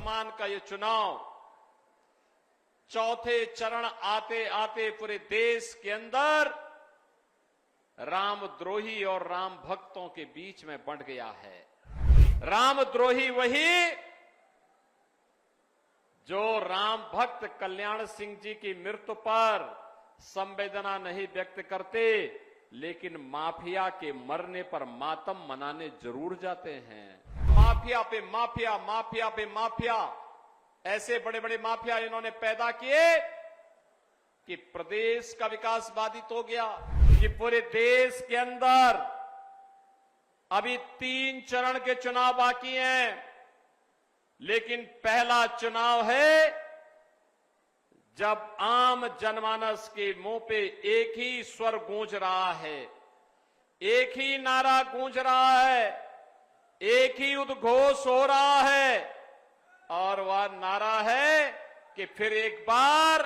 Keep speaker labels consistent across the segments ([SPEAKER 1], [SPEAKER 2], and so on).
[SPEAKER 1] वर्तमान का ये चुनाव चौथे चरण आते आते पूरे देश के अंदर रामद्रोही और राम भक्तों के बीच में बंट गया है। रामद्रोही वही जो राम भक्त कल्याण सिंह जी की मृत्यु पर संवेदना नहीं व्यक्त करते, लेकिन माफिया के मरने पर मातम मनाने जरूर जाते हैं। माफिया पे माफिया, माफिया पे माफिया, ऐसे बड़े बड़े माफिया इन्होंने पैदा किए कि प्रदेश का विकास बाधित हो गया। कि पूरे देश के अंदर अभी 3 चरण के चुनाव बाकी हैं, लेकिन पहला चुनाव है जब आम जनमानस के मुंह पे एक ही स्वर गूंज रहा है, एक ही नारा गूंज रहा है, एक ही उद्घोष हो रहा है, और वह नारा है कि फिर एक बार,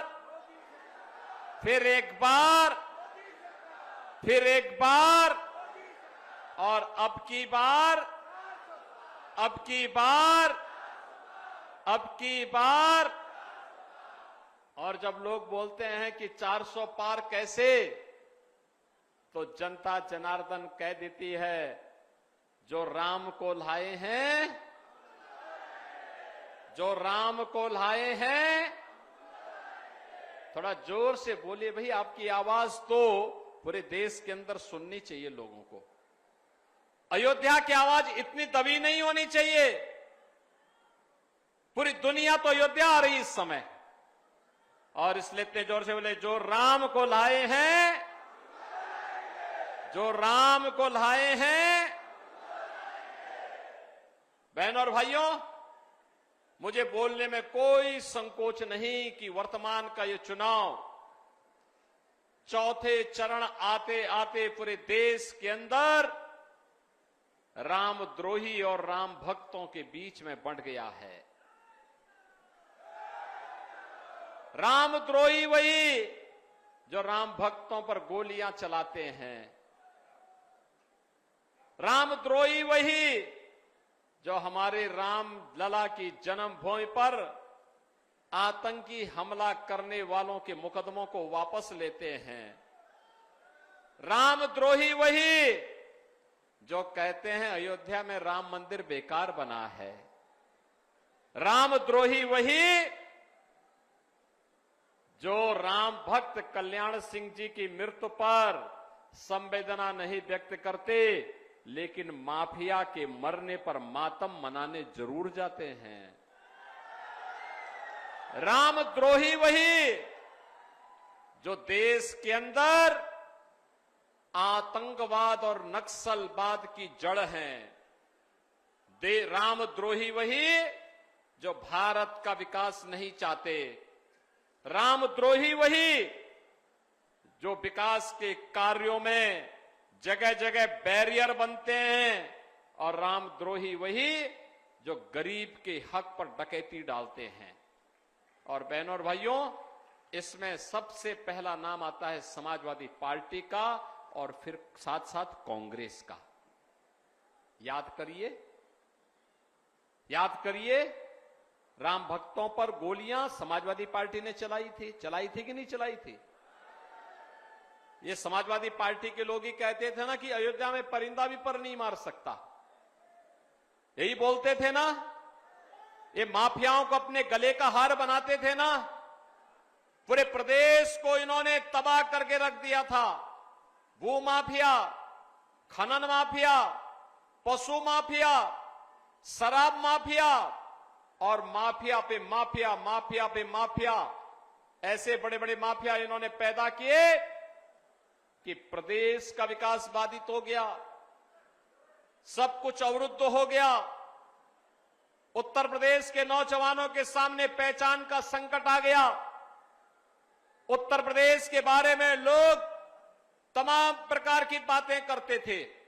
[SPEAKER 1] फिर एक बार, फिर एक बार, और अब की बार, अब की बार, अब की बार। और जब लोग बोलते हैं कि 400 पार कैसे, तो जनता जनार्दन कह देती है जो राम को लाए हैं, जो राम को लाए हैं। थोड़ा जोर से बोलिए भाई, आपकी आवाज तो पूरे देश के अंदर सुननी चाहिए लोगों को। अयोध्या की आवाज इतनी दबी नहीं होनी चाहिए। पूरी दुनिया तो अयोध्या आ रही इस समय, और इसलिए इतने जोर से बोले जो राम को लाए हैं, जो राम को लाए हैं। बहनों और भाइयों, मुझे बोलने में कोई संकोच नहीं कि वर्तमान का ये चुनाव चौथे चरण आते आते पूरे देश के अंदर रामद्रोही और राम भक्तों के बीच में बंट गया है। रामद्रोही वही जो राम भक्तों पर गोलियां चलाते हैं। रामद्रोही वही जो हमारे राम लला की जन्मभूमि पर आतंकी हमला करने वालों के मुकदमों को वापस लेते हैं। रामद्रोही वही जो कहते हैं अयोध्या में राम मंदिर बेकार बना है। रामद्रोही वही जो राम भक्त कल्याण सिंह जी की मृत्यु पर संवेदना नहीं व्यक्त करते, लेकिन माफिया के मरने पर मातम मनाने जरूर जाते हैं। रामद्रोही वही जो देश के अंदर आतंकवाद और नक्सलवाद की जड़ हैं। रामद्रोही वही जो भारत का विकास नहीं चाहते। रामद्रोही वही जो विकास के कार्यों में जगह जगह बैरियर बनते हैं, और रामद्रोही वही जो गरीब के हक पर डकैती डालते हैं। और बहनों और भाइयों, इसमें सबसे पहला नाम आता है समाजवादी पार्टी का, और फिर साथ साथ कांग्रेस का। याद करिए, याद करिए, राम भक्तों पर गोलियां समाजवादी पार्टी ने चलाई थी कि नहीं चलाई थी? ये समाजवादी पार्टी के लोग ही कहते थे ना कि अयोध्या में परिंदा भी पर नहीं मार सकता। यही बोलते थे ना। ये माफियाओं को अपने गले का हार बनाते थे ना। पूरे प्रदेश को इन्होंने तबाह करके रख दिया था। भू माफिया, खनन माफिया, पशु माफिया, शराब माफिया, और माफिया पे माफिया, माफिया पे माफिया, ऐसे बड़े बड़े माफिया इन्होंने पैदा किए कि प्रदेश का विकास बाधित हो गया, सब कुछ अवरुद्ध हो गया। उत्तर प्रदेश के नौजवानों के सामने पहचान का संकट आ गया। उत्तर प्रदेश के बारे में लोग तमाम प्रकार की बातें करते थे।